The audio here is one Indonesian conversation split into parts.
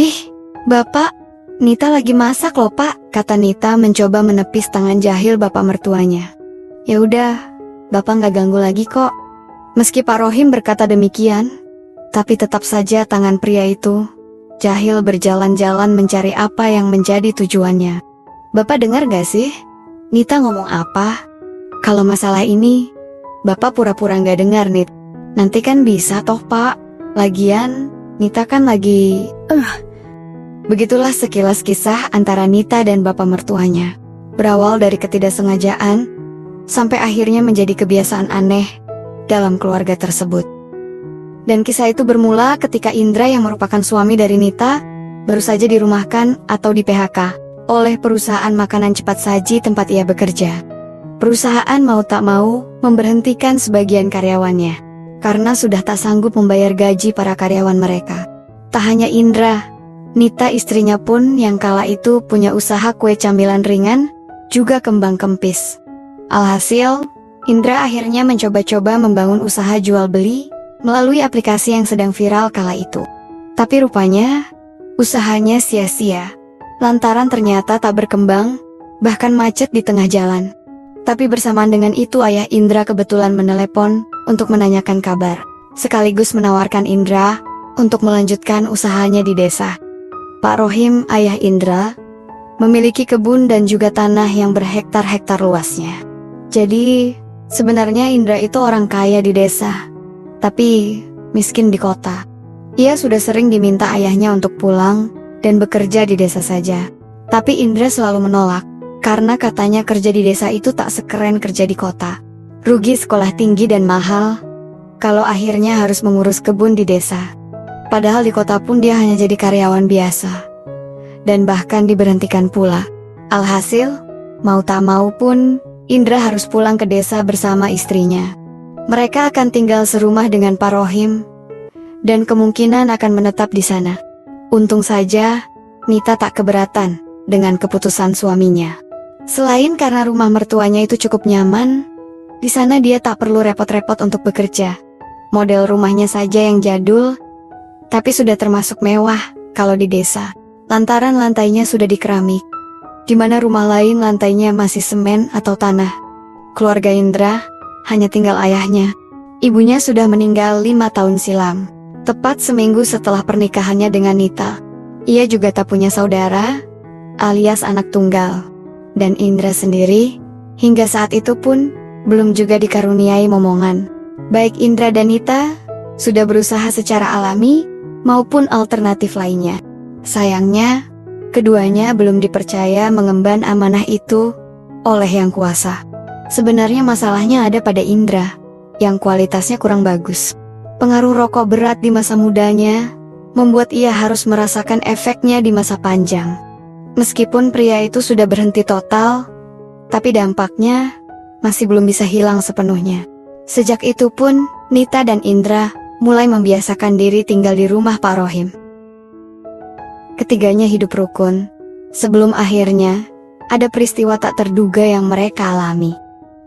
Ih, Bapak, Nita lagi masak loh Pak, kata Nita mencoba menepis tangan jahil bapak mertuanya. Ya udah, Bapak nggak ganggu lagi kok. Meski Pak Rohim berkata demikian, tapi tetap saja tangan pria itu jahil berjalan-jalan mencari apa yang menjadi tujuannya. Bapak dengar gak sih? Nita ngomong apa? Kalau masalah ini, Bapak pura-pura nggak dengar Nit. Nanti kan bisa toh Pak. Lagian, Nita kan lagi... Begitulah sekilas kisah antara Nita dan bapak mertuanya. Berawal dari ketidaksengajaan, sampai akhirnya menjadi kebiasaan aneh dalam keluarga tersebut. Dan kisah itu bermula ketika Indra yang merupakan suami dari Nita, baru saja dirumahkan atau di PHK oleh perusahaan makanan cepat saji tempat ia bekerja. Perusahaan mau tak mau memberhentikan sebagian karyawannya, karena sudah tak sanggup membayar gaji para karyawan mereka. Tak hanya Indra, Nita istrinya pun yang kala itu punya usaha kue camilan ringan, juga kembang kempis. Alhasil, Indra akhirnya mencoba-coba membangun usaha jual beli melalui aplikasi yang sedang viral kala itu. Tapi rupanya, usahanya sia-sia, lantaran ternyata tak berkembang, bahkan macet di tengah jalan. Tapi bersamaan dengan itu ayah Indra kebetulan menelepon untuk menanyakan kabar, sekaligus menawarkan Indra untuk melanjutkan usahanya di desa. Pak Rohim, ayah Indra, memiliki kebun dan juga tanah yang berhektar-hektar luasnya. Jadi, sebenarnya Indra itu orang kaya di desa, tapi miskin di kota. Ia sudah sering diminta ayahnya untuk pulang dan bekerja di desa saja. Tapi Indra selalu menolak, karena katanya kerja di desa itu tak sekeren kerja di kota. Rugi sekolah tinggi dan mahal, kalau akhirnya harus mengurus kebun di desa. Padahal di kota pun dia hanya jadi karyawan biasa, dan bahkan diberhentikan pula. Alhasil, mau tak mau pun, Indra harus pulang ke desa bersama istrinya. Mereka akan tinggal serumah dengan Pak Rohim, dan kemungkinan akan menetap di sana. Untung saja, Nita tak keberatan dengan keputusan suaminya. Selain karena rumah mertuanya itu cukup nyaman, di sana dia tak perlu repot-repot untuk bekerja. Model rumahnya saja yang jadul, tapi sudah termasuk mewah kalau di desa, lantaran lantainya sudah dikeramik, di mana rumah lain lantainya masih semen atau tanah. Keluarga Indra hanya tinggal ayahnya. Ibunya sudah meninggal 5 tahun silam, tepat seminggu setelah pernikahannya dengan Nita. Ia juga tak punya saudara, alias anak tunggal. Dan Indra sendiri, hingga saat itu pun, belum juga dikaruniai momongan. Baik Indra dan Nita sudah berusaha secara alami maupun alternatif lainnya. Sayangnya, keduanya belum dipercaya mengemban amanah itu oleh Yang Kuasa. Sebenarnya masalahnya ada pada Indra, yang kualitasnya kurang bagus. Pengaruh rokok berat di masa mudanya membuat ia harus merasakan efeknya di masa panjang. Meskipun pria itu sudah berhenti total, tapi dampaknya masih belum bisa hilang sepenuhnya. Sejak itu pun, Nita dan Indra mulai membiasakan diri tinggal di rumah Pak Rohim. Ketiganya hidup rukun, sebelum akhirnya ada peristiwa tak terduga yang mereka alami.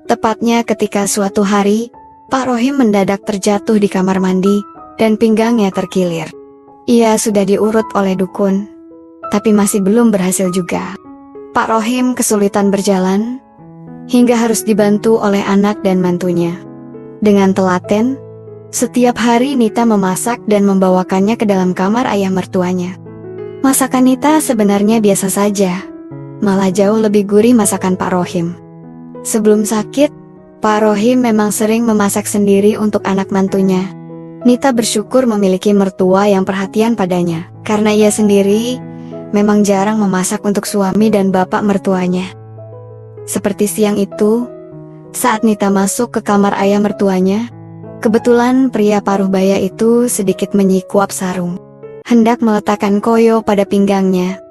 Tepatnya ketika suatu hari, Pak Rohim mendadak terjatuh di kamar mandi dan pinggangnya terkilir. Ia sudah diurut oleh dukun, tapi masih belum berhasil juga. Pak Rohim kesulitan berjalan, hingga harus dibantu oleh anak dan mantunya. Dengan telaten, setiap hari Nita memasak dan membawakannya ke dalam kamar ayah mertuanya. Masakan Nita sebenarnya biasa saja, malah jauh lebih gurih masakan Pak Rohim. Sebelum sakit, Pak Rohim memang sering memasak sendiri untuk anak mantunya. Nita bersyukur memiliki mertua yang perhatian padanya, karena ia sendiri memang jarang memasak untuk suami dan bapak mertuanya. Seperti siang itu, saat Nita masuk ke kamar ayah mertuanya, kebetulan pria paruh baya itu sedikit menyikuap sarung, hendak meletakkan koyo pada pinggangnya.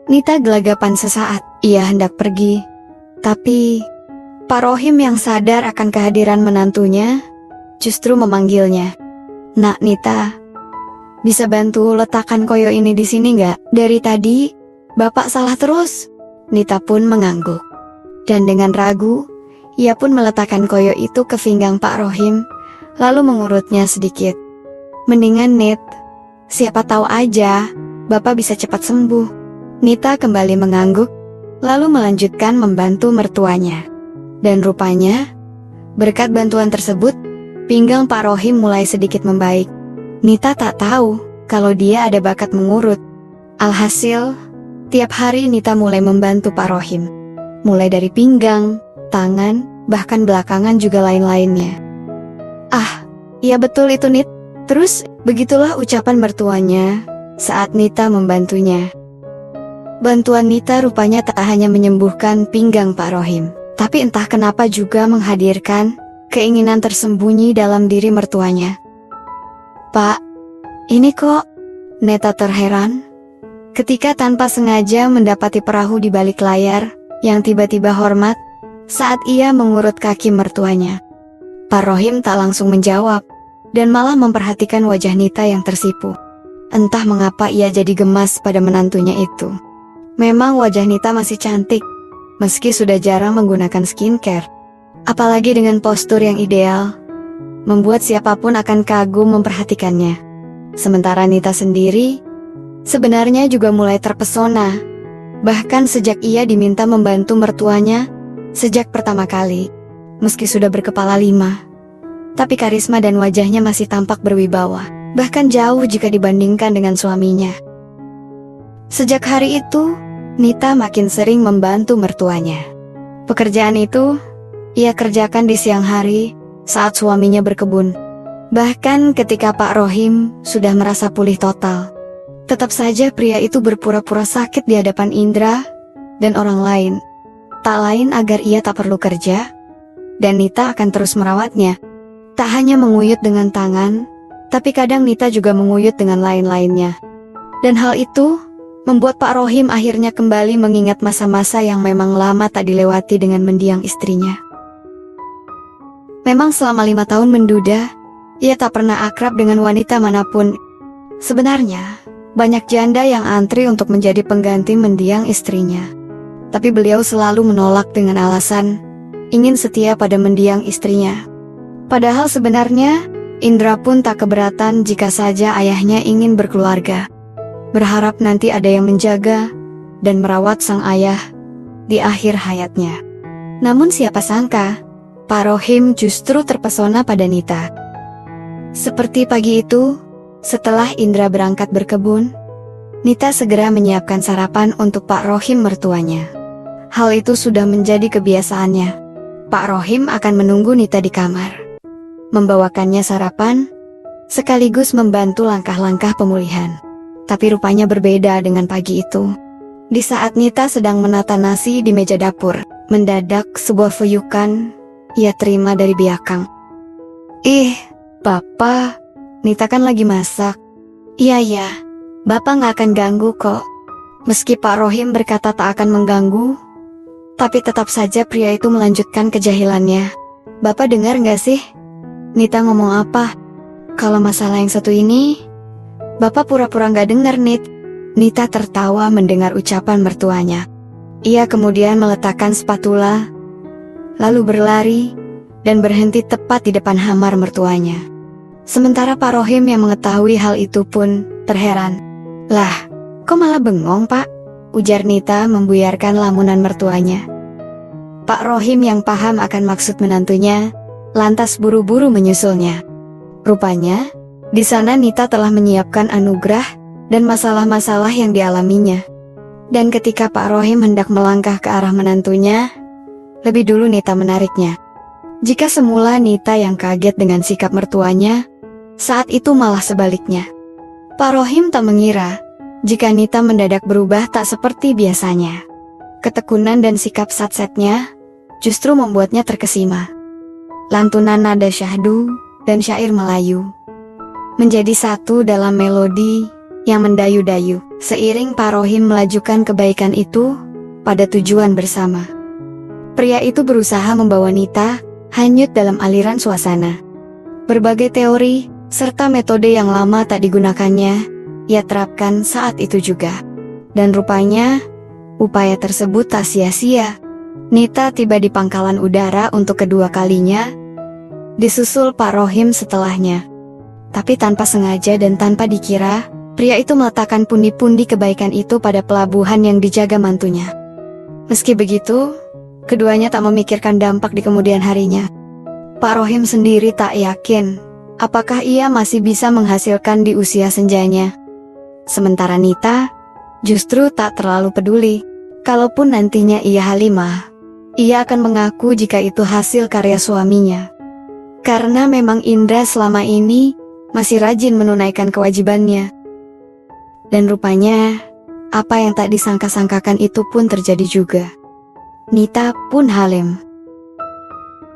Nita gelagapan sesaat, ia hendak pergi. Tapi, Pak Rohim yang sadar akan kehadiran menantunya, justru memanggilnya. "Nak Nita, bisa bantu letakkan koyo ini di sini nggak? Dari tadi, Bapak salah terus." Nita pun mengangguk. Dan dengan ragu, ia pun meletakkan koyo itu ke pinggang Pak Rohim, lalu mengurutnya sedikit. "Mendingan Nit, siapa tahu aja Bapak bisa cepat sembuh. Nita kembali mengangguk, lalu melanjutkan membantu mertuanya. Dan rupanya, berkat bantuan tersebut, pinggang Pak Rohim mulai sedikit membaik. Nita tak tahu kalau dia ada bakat mengurut. Alhasil, tiap hari Nita mulai membantu Pak Rohim. Mulai dari pinggang, tangan, bahkan belakangan juga lain-lainnya. Ah, iya betul itu Nit. Terus, begitulah ucapan mertuanya saat Nita membantunya. Bantuan Nita rupanya tak hanya menyembuhkan pinggang Pak Rohim, tapi entah kenapa juga menghadirkan keinginan tersembunyi dalam diri mertuanya. Pak, ini kok, Neta terheran ketika tanpa sengaja mendapati perahu di balik layar yang tiba-tiba hormat saat ia mengurut kaki mertuanya. Pak Rohim tak langsung menjawab, dan malah memperhatikan wajah Nita yang tersipu. Entah mengapa ia jadi gemas pada menantunya itu. Memang wajah Nita masih cantik, meski sudah jarang menggunakan skincare. Apalagi dengan postur yang ideal, membuat siapapun akan kagum memperhatikannya. Sementara Nita sendiri, sebenarnya juga mulai terpesona. Bahkan sejak ia diminta membantu mertuanya, sejak pertama kali. Meski sudah berkepala 5, tapi karisma dan wajahnya masih tampak berwibawa, bahkan jauh jika dibandingkan dengan suaminya. Sejak hari itu, Nita makin sering membantu mertuanya. Pekerjaan itu, ia kerjakan di siang hari saat suaminya berkebun. Bahkan ketika Pak Rohim sudah merasa pulih total, tetap saja pria itu berpura-pura sakit di hadapan Indra dan orang lain. Tak lain agar ia tak perlu kerja, dan Nita akan terus merawatnya. Tak hanya menguyut dengan tangan, tapi kadang Nita juga menguyut dengan lain-lainnya. Dan hal itu membuat Pak Rohim akhirnya kembali mengingat masa-masa yang memang lama tak dilewati dengan mendiang istrinya. Memang selama 5 tahun menduda, ia tak pernah akrab dengan wanita manapun. Sebenarnya, banyak janda yang antri untuk menjadi pengganti mendiang istrinya. Tapi beliau selalu menolak dengan alasan ingin setia pada mendiang istrinya. Padahal sebenarnya, Indra pun tak keberatan jika saja ayahnya ingin berkeluarga. Berharap nanti ada yang menjaga dan merawat sang ayah di akhir hayatnya. Namun siapa sangka, Pak Rohim justru terpesona pada Nita. Seperti pagi itu, setelah Indra berangkat berkebun, Nita segera menyiapkan sarapan untuk Pak Rohim mertuanya. Hal itu sudah menjadi kebiasaannya. Pak Rohim akan menunggu Nita di kamar, membawakannya sarapan, sekaligus membantu langkah-langkah pemulihan. Tapi rupanya berbeda dengan pagi itu. Di saat Nita sedang menata nasi di meja dapur, mendadak sebuah fuyukan ia terima dari belakang. Ih, Papa, Nita kan lagi masak. Iya, Bapak nggak akan ganggu kok. Meski Pak Rohim berkata tak akan mengganggu, tapi tetap saja pria itu melanjutkan kejahilannya. Bapak dengar nggak sih? Nita ngomong apa? Kalau masalah yang satu ini, Bapak pura-pura nggak dengar, Nit. Nita tertawa mendengar ucapan mertuanya. Ia kemudian meletakkan spatula, lalu berlari, dan berhenti tepat di depan hamar mertuanya. Sementara Pak Rohim yang mengetahui hal itu pun terheran. Lah, kok malah bengong, Pak? Ujar Nita membuyarkan lamunan mertuanya. Pak Rohim yang paham akan maksud menantunya, lantas buru-buru menyusulnya. Rupanya, di sana Nita telah menyiapkan anugerah dan masalah-masalah yang dialaminya. Dan ketika Pak Rohim hendak melangkah ke arah menantunya, lebih dulu Nita menariknya. Jika semula Nita yang kaget dengan sikap mertuanya, saat itu malah sebaliknya. Pak Rohim tak mengira jika Nita mendadak berubah tak seperti biasanya. Ketekunan dan sikap satsetnya justru membuatnya terkesima. Lantunan nada syahdu dan syair Melayu menjadi satu dalam melodi yang mendayu-dayu. Seiring Pak Rohim melajukan kebaikan itu pada tujuan bersama. Pria itu berusaha membawa Nita hanyut dalam aliran suasana. Berbagai teori serta metode yang lama tak digunakannya, ia terapkan saat itu juga. Dan rupanya, upaya tersebut tak sia-sia. Nita tiba di pangkalan udara untuk kedua kalinya, disusul Pak Rohim setelahnya. Tapi tanpa sengaja dan tanpa dikira, Pria itu meletakkan pundi-pundi kebaikan itu pada pelabuhan yang dijaga mantunya. Meski begitu, keduanya tak memikirkan dampak di kemudian harinya. Pak Rohim sendiri tak yakin apakah ia masih bisa menghasilkan di usia senjanya. Sementara Nita justru tak terlalu peduli. Kalaupun nantinya ia Halimah, ia akan mengaku jika itu hasil karya suaminya. Karena memang Indra selama ini masih rajin menunaikan kewajibannya. Dan rupanya, apa yang tak disangka-sangkakan itu pun terjadi juga. Nita pun Halim.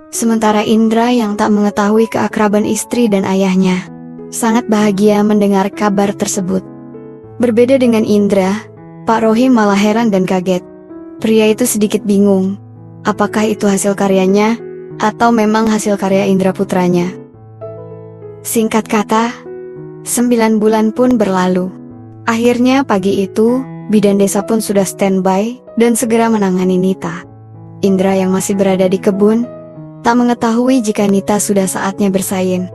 Sementara Indra yang tak mengetahui keakraban istri dan ayahnya, sangat bahagia mendengar kabar tersebut. Berbeda dengan Indra, Pak Rohim malah heran dan kaget. Pria itu sedikit bingung, apakah itu hasil karyanya, atau memang hasil karya Indra putranya. Singkat kata, 9 bulan pun berlalu. Akhirnya pagi itu, bidan desa pun sudah standby dan segera menangani Nita. Indra yang masih berada di kebun, tak mengetahui jika Nita sudah saatnya bersalin.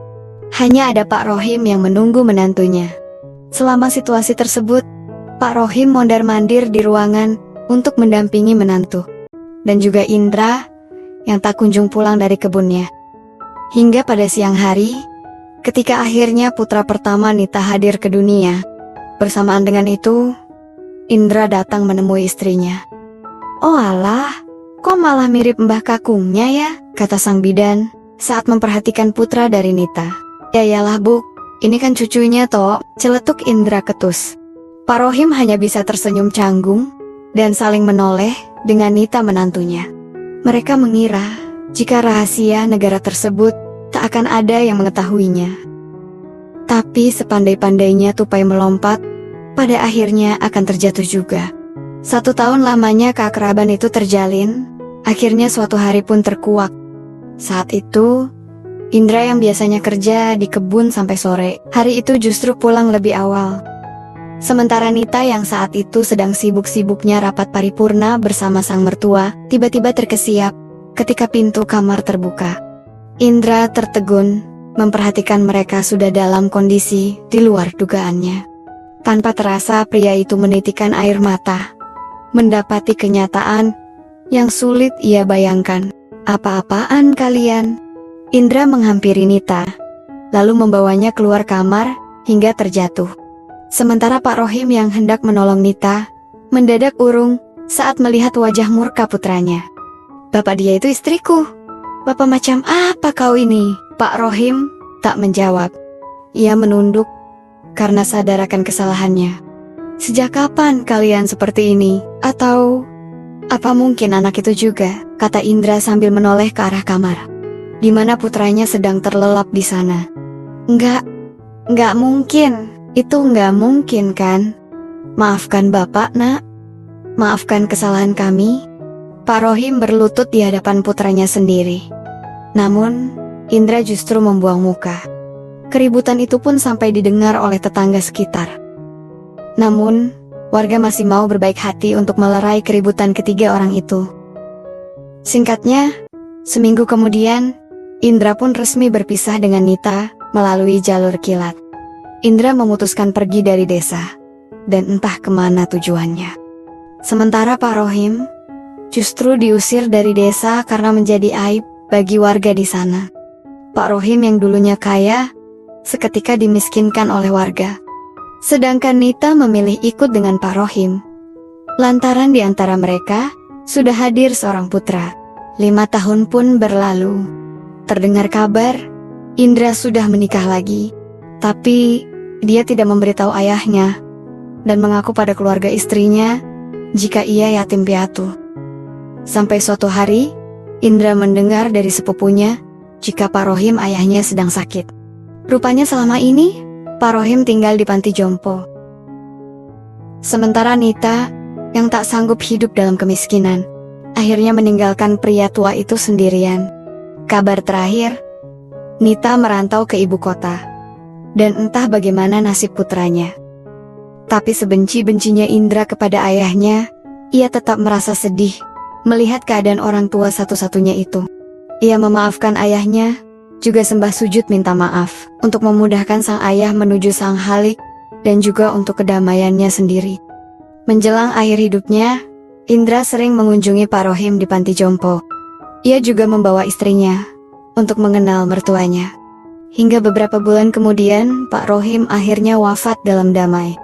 Hanya ada Pak Rohim yang menunggu menantunya. Selama situasi tersebut, Pak Rohim mondar-mandir di ruangan untuk mendampingi menantu. Dan juga Indra yang tak kunjung pulang dari kebunnya. Hingga pada siang hari, ketika akhirnya putra pertama Nita hadir ke dunia, bersamaan dengan itu, Indra datang menemui istrinya. "Oh alah, kok malah mirip mbah kakungnya ya?" kata sang bidan saat memperhatikan putra dari Nita. "Ya yalah bu, ini kan cucunya toh," celetuk Indra ketus. Pak Rohim hanya bisa tersenyum canggung dan saling menoleh dengan Nita menantunya. Mereka mengira jika rahasia negara tersebut tak akan ada yang mengetahuinya. Tapi sepandai-pandainya tupai melompat, pada akhirnya akan terjatuh juga. 1 tahun lamanya keakraban itu terjalin, akhirnya suatu hari pun terkuak. Saat itu, Indra yang biasanya kerja di kebun sampai sore, hari itu justru pulang lebih awal. Sementara Nita yang saat itu sedang sibuk-sibuknya rapat paripurna bersama sang mertua, tiba-tiba terkesiap ketika pintu kamar terbuka. Indra tertegun, memperhatikan mereka sudah dalam kondisi di luar dugaannya. Tanpa terasa pria itu menitikkan air mata, mendapati kenyataan yang sulit ia bayangkan. "Apa-apaan kalian?" Indra menghampiri Nita, lalu membawanya keluar kamar hingga terjatuh. Sementara Pak Rohim yang hendak menolong Nita, mendadak urung saat melihat wajah murka putranya. "Bapak dia itu istriku. Bapak macam apa kau ini?" Pak Rohim tak menjawab. Ia menunduk karena sadar akan kesalahannya. "Sejak kapan kalian seperti ini? Atau apa mungkin anak itu juga?" kata Indra sambil menoleh ke arah kamar, di mana putranya sedang terlelap di sana. Enggak mungkin. Itu enggak mungkin kan? Maafkan Bapak, Nak. Maafkan kesalahan kami." Pak Rohim berlutut di hadapan putranya sendiri. Namun, Indra justru membuang muka. Keributan itu pun sampai didengar oleh tetangga sekitar. Namun, warga masih mau berbaik hati untuk melerai keributan ketiga orang itu. Singkatnya, seminggu kemudian, Indra pun resmi berpisah dengan Nita melalui jalur kilat. Indra memutuskan pergi dari desa, dan entah kemana tujuannya. Sementara Pak Rohim justru diusir dari desa karena menjadi aib bagi warga di sana. Pak Rohim yang dulunya kaya, seketika dimiskinkan oleh warga. Sedangkan Nita memilih ikut dengan Pak Rohim, lantaran di antara mereka sudah hadir seorang putra. 5 tahun pun berlalu. Terdengar kabar, Indra sudah menikah lagi. Tapi, dia tidak memberitahu ayahnya, dan mengaku pada keluarga istrinya, jika ia yatim piatu. Sampai suatu hari, Indra mendengar dari sepupunya, jika Pak Rohim ayahnya sedang sakit. Rupanya selama ini, Pak Rohim tinggal di panti jompo. Sementara Nita, yang tak sanggup hidup dalam kemiskinan, akhirnya meninggalkan pria tua itu sendirian. Kabar terakhir, Nita merantau ke ibu kota, dan entah bagaimana nasib putranya. Tapi sebenci-bencinya Indra kepada ayahnya, ia tetap merasa sedih melihat keadaan orang tua satu-satunya itu. Ia memaafkan ayahnya, juga sembah sujud minta maaf untuk memudahkan sang ayah menuju sang halik dan juga untuk kedamaiannya sendiri. Menjelang akhir hidupnya, Indra sering mengunjungi Pak Rohim di panti jompo. Ia juga membawa istrinya untuk mengenal mertuanya. Hingga beberapa bulan kemudian, Pak Rohim akhirnya wafat dalam damai.